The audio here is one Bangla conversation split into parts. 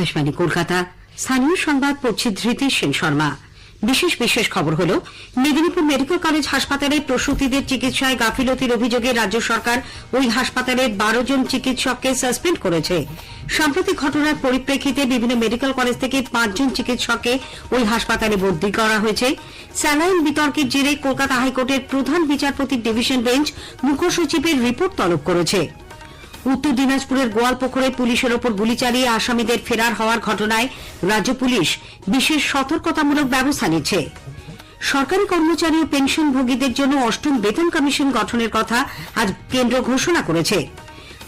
আকাশবাণী কলকাতা। স্থানীয় সংবাদ পড়ছি ধৃতি সেন শর্মা। বিশেষ খবর হল, মেদিনীপুর মেডিকেল কলেজ হাসপাতালে প্রসূতিদের চিকিৎসায় গাফিলতির অভিযোগে রাজ্য সরকার ওই হাসপাতালের 12 জন চিকিৎসককে সাসপেন্ড করেছে। সাম্প্রতিক ঘটনার পরিপ্রেক্ষিতে বিভিন্ন মেডিকেল কলেজ থেকে 5 জন চিকিৎসককে ওই হাসপাতালে বদলি করা হয়েছে। স্যালাইন বিতর্কের জেরে কলকাতা হাইকোর্টের প্রধান বিচারপতির ডিভিশন বেঞ্চ মুখ্য সচিবের রিপোর্ট তলব করেছে। উত্তর দিনাজপুরের গোয়ালপুকুরে পুলিশের ওপর গুলি চালিয়ে আসামিদের ফেরার হওয়ার ঘটনায় রাজ্য পুলিশ বিশেষ সতর্কতামূলক ব্যবস্থা নিচ্ছে। সরকারি কর্মচারী ও পেনশনভোগীদের জন্য 8ম বেতন কমিশন গঠনের কথা আজ কেন্দ্র ঘোষণা করেছে।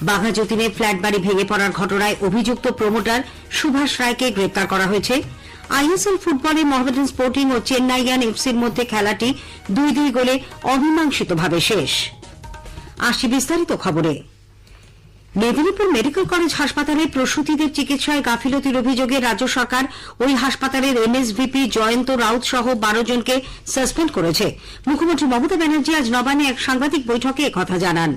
বাঘা যতীনের ফ্ল্যাট বাড়ি ভেঙে পড়ার ঘটনায় অভিযুক্ত প্রমোটার সুভাষ রায়কে গ্রেপ্তার করা হয়েছে। আইএসএল ফুটবলে মোহামেডান স্পোর্টিং ও চেন্নাইয়ান এফসির মধ্যে খেলাটি 2-2 গোলে অমীমাংসিতভাবে শেষ। আসছি বিস্তারিত খবরে। মেদিনীপুর মেডিকেল কলেজ হাসপাতালে প্রসূতিদের চিকিৎসায় গাফিলতির অভিযোগে রাজ্য সরকার ওই হাসপাতালের এমএসভিপি জয়ন্ত রাউত সহ 12 জনকে সাসপেন্ড করেছে। মুখ্যমন্ত্রী মমতা ব্যানার্জি আজ নবান্নে এক সাংবাদিক বৈঠকে একথা জানান।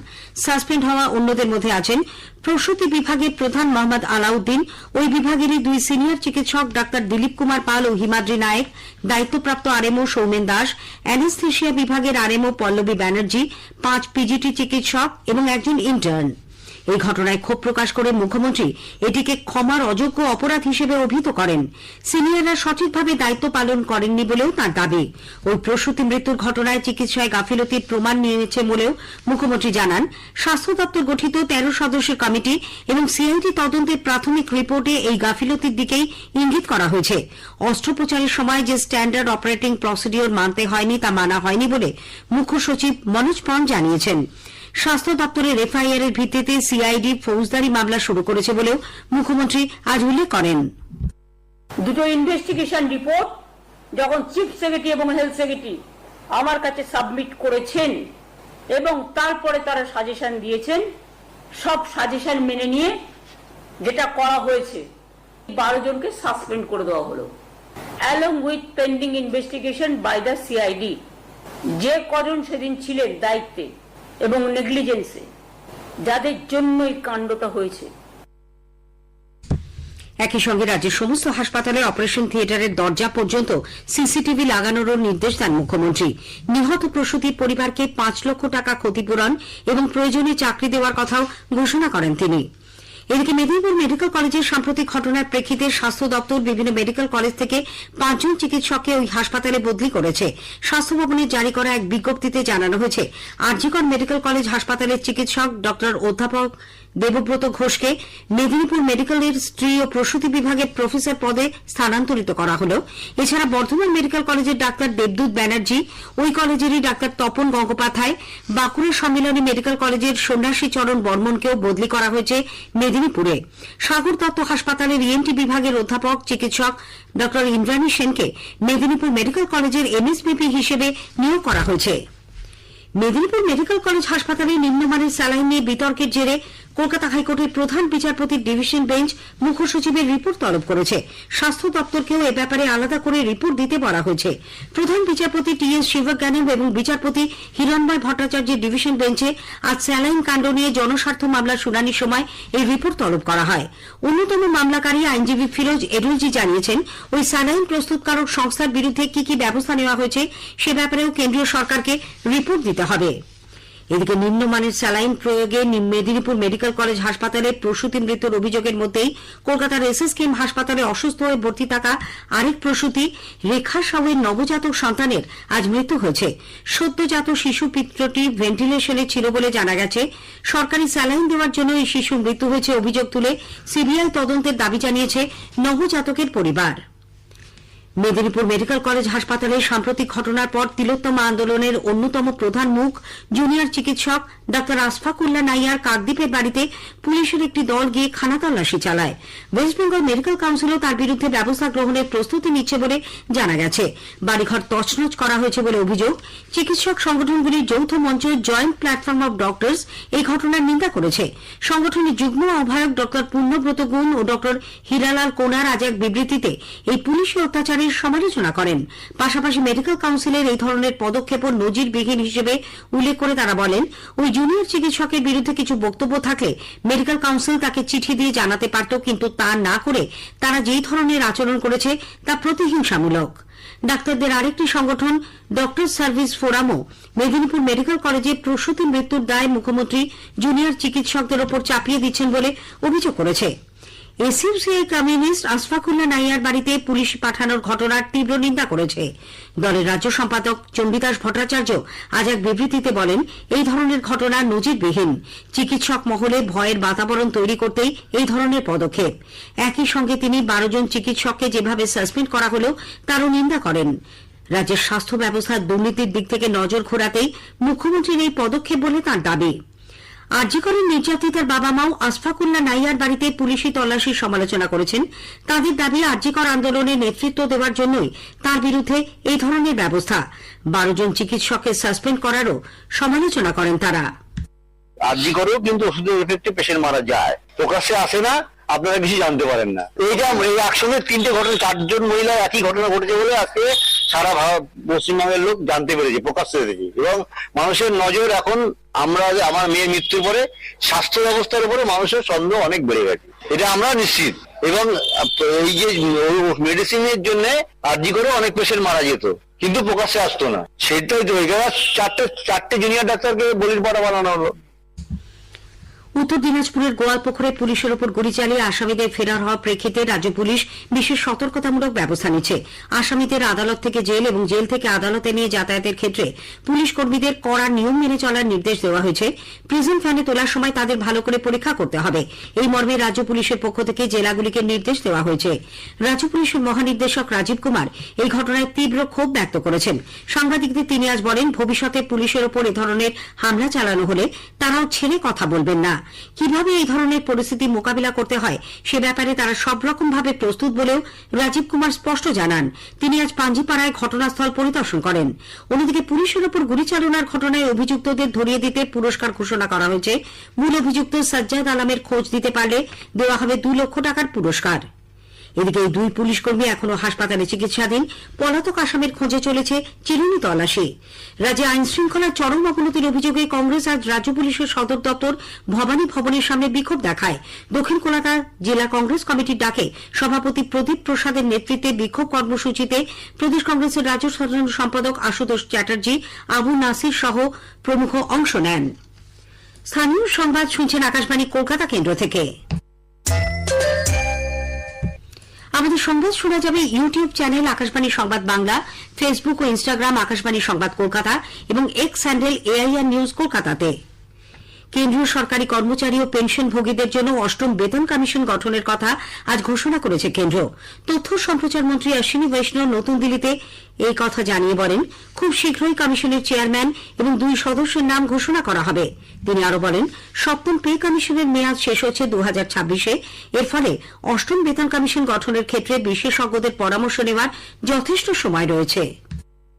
সাসপেন্ড হওয়া অন্যদের মধ্যে আছেন প্রসূতি বিভাগের প্রধান মোহাম্মদ আলাউদ্দিন, ওই বিভাগেরই 2 সিনিয়র চিকিৎসক ডাক্তার দিলীপ কুমার পাল ও হিমাদ্রি নায়েক, দায়িত্বপ্রাপ্ত আরএমও সৌমেন দাস, অ্যানেস্থেশিয়া বিভাগের আরএমও পল্লবী ব্যানার্জি, 5 পিজিটি চিকিৎসক এবং একজন ইন্টার্ন। এই ঘটনায় ক্ষোভ প্রকাশ করে মুখ্যমন্ত্রী এটিকে ক্ষমার অযোগ্য অপরাধ হিসেবে অভিহিত করেন। সিনিয়ররা সঠিকভাবে দায়িত্ব পালন করেননি বলেও তাঁর দাবি। ওই প্রসূতি মৃত্যুর ঘটনায় চিকিৎসায় গাফিলতির প্রমাণ নিয়েছে বলেও মুখ্যমন্ত্রী জানান। স্বাস্থ্য দপ্তর গঠিত 13 সদস্যের কমিটি এবং সিআইডি তদন্তের প্রাথমিক রিপোর্টে এই গাফিলতির দিকেই ইঙ্গিত করা হয়েছে। অস্ত্রোপচারের সময় যে স্ট্যান্ডার্ড অপারেটিং প্রসিডিওর মানতে হয়নি তা মানা হয়নি বলে মুখ্য সচিব মনোজ পন জানিয়েছেন। স্বাস্থ্য দপ্তরের এফআইআর এর ভিত্তিতে সিআইডি ফৌজদারি মামলা শুরু করেছে বলেও মুখ্যমন্ত্রী আজ উল্লেখ করেন। দুটো ইনভেস্টিগেশন রিপোর্ট যখন চিফ সেক্রেটারি এবং হেলথ সেক্রেটারি আমার কাছে সাবমিট করেছেন এবং তারপরে তারা সাজেশন দিয়েছেন, সব সাজেশন মেনে নিয়ে যেটা করা হয়েছে 12 জনকে সাসপেন্ড করে দেওয়া হলো, along with pending investigation by the CID. যে কজন সেদিন ছিলেন দায়িত্বে এবং নেগলিজেন্সে, যাদের জন্য এই কাণ্ডটা হয়েছে। একই সঙ্গে রাজ্যের সমস্ত হাসপাতালে অপারেশন থিয়েটারের দরজা পর্যন্ত সিসিটিভি লাগানোরও নির্দেশ দেন মুখ্যমন্ত্রী। নিহত প্রসূতির পরিবারকে 5 লক্ষ টাকা ক্ষতিপূরণ এবং প্রয়োজনে চাকরি দেওয়ার কথাও ঘোষণা করেন তিনি। এদিকে মেদিনীপুর মেডিকেল কলেজের সাম্প্রতিক ঘটনার প্রেক্ষিতে স্বাস্থ্য দপ্তর বিভিন্ন মেডিকেল কলেজ থেকে 5 জন চিকিৎসককে ওই হাসপাতালে বদলি করেছে। স্বাস্থ্য ভবনের জারি করা এক বিজ্ঞপ্তিতে জানানো হয়েছে, আরজিকর মেডিকেল কলেজ হাসপাতালের চিকিৎসক ডক্টর অধ্যাপক দেবব্রত ঘোষকে মেদিনীপুর মেডিকেলের স্ত্রী ও প্রসূতি বিভাগের প্রফেসর পদে স্থানান্তরিত করা হল। এছাড়া বর্ধমান মেডিকেল কলেজের ডাক্তার দেবদূত ব্যানার্জি, ওই কলেজেরই ডাক্তার তপন গঙ্গোপাধ্যায়, বাঁকুড়া সম্মিলনী মেডিকেল কলেজের সন্ন্যাসী চরণ বর্মনকেও বদলি করা হয়েছে মেদিনীপুরে। সাগর দত্ত হাসপাতালের ইএনটি বিভাগের অধ্যাপক চিকিৎসক ডক্টর ইন্দ্রাণী সেনকে মেদিনীপুর মেডিকেল কলেজের এমএসভিপি হিসেবে নিয়োগ করা হয়েছে। মেদিনীপুর মেডিকেল কলেজ হাসপাতালে নিম্নমানের স্যালাইন নিয়ে বিতর্কের জেরে কলকাতা হাইকোর্টের প্রধান বিচারপতির ডিভিশন বেঞ্চ মুখ্য সচিবের রিপোর্ট তলব করেছে। স্বাস্থ্য দপ্তরকেও এ ব্যাপারে আলাদা করে রিপোর্ট দিতে বলা হয়েছে। প্রধান বিচারপতি টি.এস. শিবজ্ঞানম এবং বিচারপতি হিরণময় ভট্টাচার্যের ডিভিশন বেঞ্চে আজ স্যালাইন কাণ্ড নিয়ে জনস্বার্থ মামলার শুনানির সময় এই রিপোর্ট তলব করা হয়। অন্যতম মামলাকারী আইনজীবী ফিরোজ এডুলজি জানিয়েছেন, ওই স্যালাইন প্রস্তুতকারক সংস্থার বিরুদ্ধে কি ব্যবস্থা নেওয়া হয়েছে সে ব্যাপারেও কেন্দ্রীয় সরকারকে রিপোর্ট দিতে হবে। এদিকে নিম্নমানের স্যালাইন প্রয়োগে মেদিনীপুর মেডিকেল কলেজ হাসপাতালে প্রসূতি মৃত্যুর অভিযোগের মধ্যেই কলকাতার এসএসকেএম হাসপাতালে অসুস্থ হয়ে ভর্তি থাকা আরেক প্রসূতি রেখা সাউয়ের নবজাতক সন্তানের আজ মৃত্যু হয়েছে। সদ্যজাত শিশু পিত্রটি ভেন্টিলেশনে ছিল বলে জানা গেছে। সরকারি স্যালাইন দেওয়ার জন্য এই শিশুর মৃত্যু হয়েছে অভিযোগ তুলে সিবিআই তদন্তের দাবি জানিয়েছে নবজাতকের পরিবার। মেদিনীপুর মেডিকেল কলেজ হাসপাতালে সাম্প্রতিক ঘটনার পর তিলোত্তমা আন্দোলনের অন্যতম প্রধান মুখ জুনিয়র চিকিৎসক ডাক্তার আশফাকুল্লাহ নাইয়ার কাকদ্বীপের বাড়িতে পুলিশের একটি দল গিয়ে খানাতল্লাশি চালায়। ওয়েস্ট বেঙ্গল মেডিকেল কাউন্সিলও তার বিরুদ্ধে ব্যবস্থা গ্রহণের প্রস্তুতি নিচ্ছে বলে জানা গেছে। বাড়িঘর তছনছ করা হয়েছে বলে অভিযোগ। চিকিৎসক সংগঠনগুলির যৌথ মঞ্চ জয়েন্ট প্ল্যাটফর্ম অব ডক্টরস এই ঘটনার নিন্দা করেছে। সংগঠনের যুগ্ম আহ্বায়ক ডক্টর পূর্ণব্রত গুণ ও ডক্টর হীরালাল কোনার আজ এক বিবৃতিতে এই পুলিশি অত্যাচারে সরকারের সমালোচনা করেন। পাশাপাশি মেডিকেল কাউন্সিলের এই ধরনের পদক্ষেপও নজিরবিহীন হিসেবে উল্লেখ করে তারা বলেন, ওই জুনিয়র চিকিৎসকের বিরুদ্ধে কিছু বক্তব্য থাকলে মেডিকেল কাউন্সিল তাকে চিঠি দিয়ে জানাতে পারত, কিন্তু তা না করে তারা যেই ধরনের আচরণ করেছে তা প্রতিহিংসামূলক। ডাক্তারদের আরেকটি সংগঠন ডক্টর সার্ভিস ফোরামও মেদিনীপুর মেডিকেল কলেজে প্রসূতি মৃত্যুর দায় মুখ্যমন্ত্রী জুনিয়র চিকিৎসকদের ওপর চাপিয়ে দিচ্ছেন বলে অভিযোগ করেছে। এসইউসিআই কমিউনিস্ট আশফাকুল্লাহ নাইয়ার বাড়িতে পুলিশ পাঠানোর ঘটনার তীব্র নিন্দা করেছে। দলের রাজ্য সম্পাদক চণ্ডীদাস ভট্টাচার্য আজ এক বিবৃতিতে বলেন, এই ধরনের ঘটনা নজিরবিহীন। চিকিৎসক মহলে ভয়ের বাতাবরণ তৈরি করতেই এই ধরনের পদক্ষেপ। একই সঙ্গে তিনি 12 জন চিকিৎসককে যেভাবে সাসপেন্ড করা হল তারও নিন্দা করেন। রাজ্যের স্বাস্থ্য ব্যবস্থার দুর্নীতির দিক থেকে নজর ঘোরাতেই মুখ্যমন্ত্রীর এই পদক্ষেপ বলে তাঁর দাবি। আরজি করের নির্যাতিতার বাবা মাও আশফাকুল্লাহ নাইয়ার বাড়িতে পুলিশি তল্লাশির সমালোচনা করেছেন। তাদের দাবি, আরজি কর আন্দোলনে নেতৃত্ব দেওয়ার জন্যই তার বিরুদ্ধে এই ধরনের ব্যবস্থা। 12 জন চিকিৎসককে সাসপেন্ড করারও সমালোচনা করেন তারা। আরজি করেও কিন্তু ওষুধের এফেক্টে পেশেন্ট মারা যায়, প্রকাশ্যে আসে না, আপনারা বেশি জানতে পারেন না। এইটা এই একসঙ্গে 3টে ঘটনা, 4 জন মহিলা একই ঘটনা ঘটেছে বলে আজকে সারা পশ্চিমবঙ্গের লোক জানতে পেরেছে, প্রকাশ্যে এসেছে। এবং মানুষের নজর এখন আমার মেয়ের মৃত্যুর পরে স্বাস্থ্য ব্যবস্থার উপরে মানুষের সন্দেহ অনেক বেড়ে গেছে, এটা আমরা নিশ্চিত। এবং এই যে মেডিসিনের জন্য আরজি করে অনেক পেশেন্ট মারা যেত, কিন্তু প্রকাশ্যে আসতো না। সেটাই তো এখানে 4টে জুনিয়র ডাক্তারকে বলির পাঠা বানানো হলো। উত্তর দিনাজপুরের গোয়ালপুকুরে পুলিশের ওপর গুলি চালিয়ে আসামিদের ফেরার হওয়ার প্রেক্ষিতে রাজ্য পুলিশ বিশেষ সতর্কতামূলক ব্যবস্থা নিচ্ছে। আসামিদের আদালত থেকে জেল এবং জেল থেকে আদালতে নিয়ে যাতায়াতের ক্ষেত্রে পুলিশ কর্মীদের কড়া নিয়ম মেনে চলার নির্দেশ দেওয়া হয়েছে। প্রিজন ভ্যানে তোলার সময় তাদের ভালো করে পরীক্ষা করতে হবে, এই মর্মে রাজ্য পুলিশের পক্ষ থেকে জেলাগুলিকে নির্দেশ দেওয়া হয়েছে। রাজ্য পুলিশের মহানির্দেশক রাজীব কুমার এই ঘটনায় তীব্র ক্ষোভ ব্যক্ত করেছেন। সাংবাদিকদের তিনি আজ বলেন, ভবিষ্যতে পুলিশের ওপর এ ধরনের হামলা চালানো হলে তারাও ছেড়ে কথা বলবেন না। কিভাবে এই ধরনের পরিস্থিতি মোকাবিলা করতে হয় সে ব্যাপারে তারা সব রকম ভাবে প্রস্তুত বলেও রাজীব কুমার স্পষ্ট জানান। তিনি আজ পাঞ্জিপাড়ায় ঘটনাস্থল পরিদর্শন করেন। অন্যদিকে পুলিশের ওপর গুলি চালনার ঘটনায় অভিযুক্তদের ধরিয়ে দিতে পুরস্কার ঘোষণা করা হয়েছে। মূল অভিযুক্ত সাজ্জাদ আলমের খোঁজ দিতে পারলে দেওয়া হবে 2 লক্ষ টাকার পুরস্কার। এদিকে এই 2 পুলিশ কর্মী এখনো হাসপাতালে চিকিৎসাধীন। পলাতক আসামের খোঁজে চলেছে চিরুনি তল্লাশি। রাজ্যে আইন শৃঙ্খলার চরম অবনতির অভিযোগে কংগ্রেস আজ রাজ্য পুলিশের সদর দপ্তর ভবানী ভবনের সামনে বিক্ষোভ দেখায়। দক্ষিণ কলকাতা জেলা কংগ্রেস কমিটির ডাকে সভাপতি প্রদীপ প্রসাদের নেতৃত্বে বিক্ষোভ কর্মসূচিতে প্রদেশ কংগ্রেসের রাজ্য সাধারণ সম্পাদক আশুতোষ চ্যাটার্জি, আবু নাসির সহ প্রমুখ অংশ নেন। স্থানীয় সংবাদ শুনছেন আকাশবাণী কলকাতা কেন্দ্র থেকে। আমাদের সংবাদ শোনা যাবে ইউটিউব চ্যানেল আকাশবাণী সংবাদ বাংলা, ফেসবুক ও ইনস্টাগ্রাম আকাশবাণী সংবাদ কলকাতা এবং এক্স হ্যান্ডেল এআইআর নিউজ কলকাতাতে। কেন্দ্রীয় সরকারি কর্মচারী ও পেনশনভোগীদের জন্য 8ম বেতন কমিশন গঠনের কথা আজ ঘোষণা করেছে কেন্দ্র। তথ্য সম্প্রচার মন্ত্রী অশ্বিনী বৈষ্ণব নতুন দিল্লিতে এই কথা জানিয়ে বলেন, খুব শীঘ্রই কমিশনের চেয়ারম্যান এবং 2 সদস্যের নাম ঘোষণা করা হবে। তিনি আরো বলেন, 7ম পে কমিশনের মেয়াদ শেষ হচ্ছে 2026-এ। এর ফলে 8ম বেতন কমিশন গঠনের ক্ষেত্রে বিশেষজ্ঞদের পরামর্শ নেওয়ার যথেষ্ট সময় রয়েছে।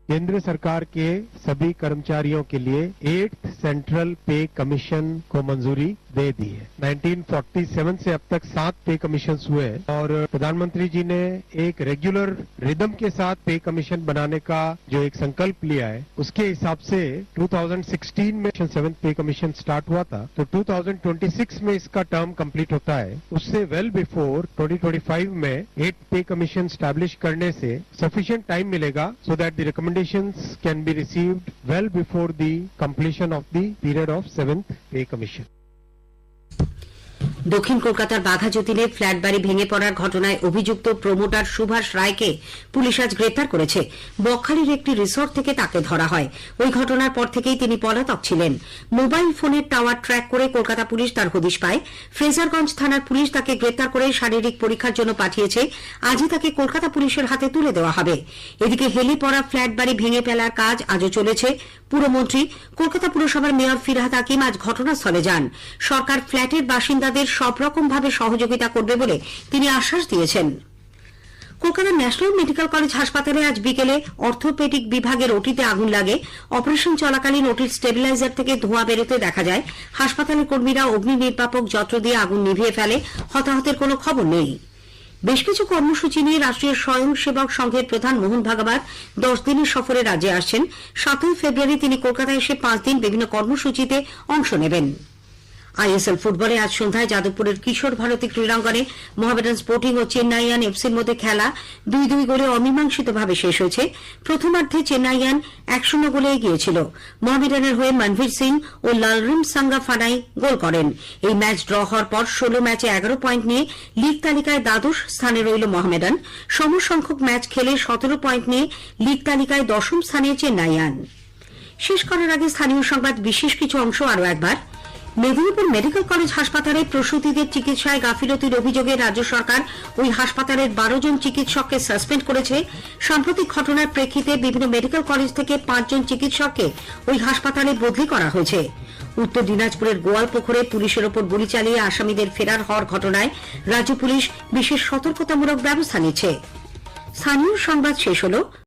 केंद्र सरकार के सभी कर्मचारियों के लिए 8th सेंट्रल पे कमीशन को मंजूरी दे दी है। 1947 से अब तक 7 पे कमीशन हुए और प्रधानमंत्री जी ने एक रेगुलर रिदम के साथ पे कमीशन बनाने का जो एक संकल्प लिया है, उसके हिसाब से 2016 में 7th पे कमीशन स्टार्ट हुआ था, तो 2026 में इसका टर्म कंप्लीट होता है। उससे वेल बिफोर 2025 में 8th पे कमीशन स्टैब्लिश करने से सफिशिएंट टाइम मिलेगा so that the recommendations can be received well before the completion of the period of 7th pay commission. দক্ষিণ কলকাতার বাঘাযতীনে ফ্ল্যাট বাড়ি ভেঙে পড়ার ঘটনায় অভিযুক্ত প্রমোটার সুভাষ রায়কে পুলিশ আজ গ্রেপ্তার করেছে। বকখালির একটি রিসোর্ট থেকে তাকে ধরা হয়। ওই ঘটনার পর থেকেই তিনি পলাতক ছিলেন। মোবাইল ফোনের টাওয়ার ট্র্যাক করে কলকাতা পুলিশ তার হদিশ পায়। ফ্রেজারগঞ্জ থানার পুলিশ তাকে গ্রেপ্তার করে শারীরিক পরীক্ষার জন্য পাঠিয়েছে। আজই তাকে কলকাতা পুলিশের হাতে তুলে দেওয়া হবে। এদিকে হেলে পড়া ফ্ল্যাট বাড়ি ভেঙে ফেলার কাজ আজও চলেছে। পুরমন্ত্রী কলকাতা পুরসভার মেয়র ফিরহাদ হাকিম আজ ঘটনাস্থলে যান। সরকার ফ্ল্যাটের বাসিন্দাদের সব রকম ভাবে সহযোগিতা করবে বলে তিনি আশ্বাস দিয়েছেন। কলকাতার ন্যাশনাল মেডিকেল কলেজ হাসপাতালে আজ বিকেলে অর্থোপেডিক বিভাগের ওটিতে আগুন লাগে। অপারেশন চলাকালীন ওটির স্টেবিলাইজার থেকে ধোঁয়া বেরোতে দেখা যায়। হাসপাতালের কর্মীরা অগ্নি নির্বাপক যন্ত্র দিয়ে আগুন নিভিয়ে ফেলে। হতাহতের কোনো খবর নেই। বেশ কিছু কর্মসূচি নিয়ে রাষ্ট্রীয় স্বয়ংসেবক সংঘের প্রধান মোহন ভাগবত 10 দিনের সফরে রাজ্যে আসছেন। 7 ফেব্রুয়ারি তিনি কলকাতায় এসে 5 দিন বিভিন্ন কর্মসূচিতে অংশ নেবেন। আইএসএল ফুটবলে আজ সন্ধ্যায় যাদবপুরের কিশোর ভারতী ক্রীড়াঙ্গনে মোহামেডান স্পোর্টিং ও চেন্নাইয়ান এফসির মধ্যে খেলা 2-2 গোলে অমীমাংসিতভাবে শেষ হয়েছে। প্রথমার্ধে চেন্নাইয়ান 1-0 গোলে এগিয়ে ছিল। মোহামেডানের হয়ে মনভীর সিং ও লালরিম সাঙ্গা ফানাই গোল করেন। এই ম্যাচ ড্র হওয়ার পর 16 ম্যাচে 11 পয়েন্ট নিয়ে লীগ তালিকায় দ্বাদশ স্থানে রইল মোহামেডান। সমসংখ্যক ম্যাচ খেলে 17 পয়েন্ট নিয়ে লীগ তালিকায় 10ম স্থানে চেন্নাইয়ান। শেষ করার আগে স্থানীয় সংবাদ বিশেষ কিছু অংশ আরও একবার। মেদিনীপুর মেডিকেল কলেজ হাসপাতালে প্রসূতিদের চিকিৎসায় গাফিলতির অভিযোগে রাজ্য সরকার ওই হাসপাতালের 12 জন চিকিৎসককে সাসপেন্ড করেছে। সাম্প্রতিক ঘটনার প্রেক্ষিতে বিভিন্ন মেডিকেল কলেজ থেকে 5 জন চিকিৎসককে ওই হাসপাতালে বদলি করা হয়েছে। উত্তর দিনাজপুরের গোয়ালপুকুরে পুলিশের ওপর গুলি চালিয়ে আসামিদের ফেরার হওয়ার ঘটনায় রাজ্য পুলিশ বিশেষ সতর্কতামূলক ব্যবস্থা নিচ্ছে। স্থানীয় সংবাদ শেষ হল।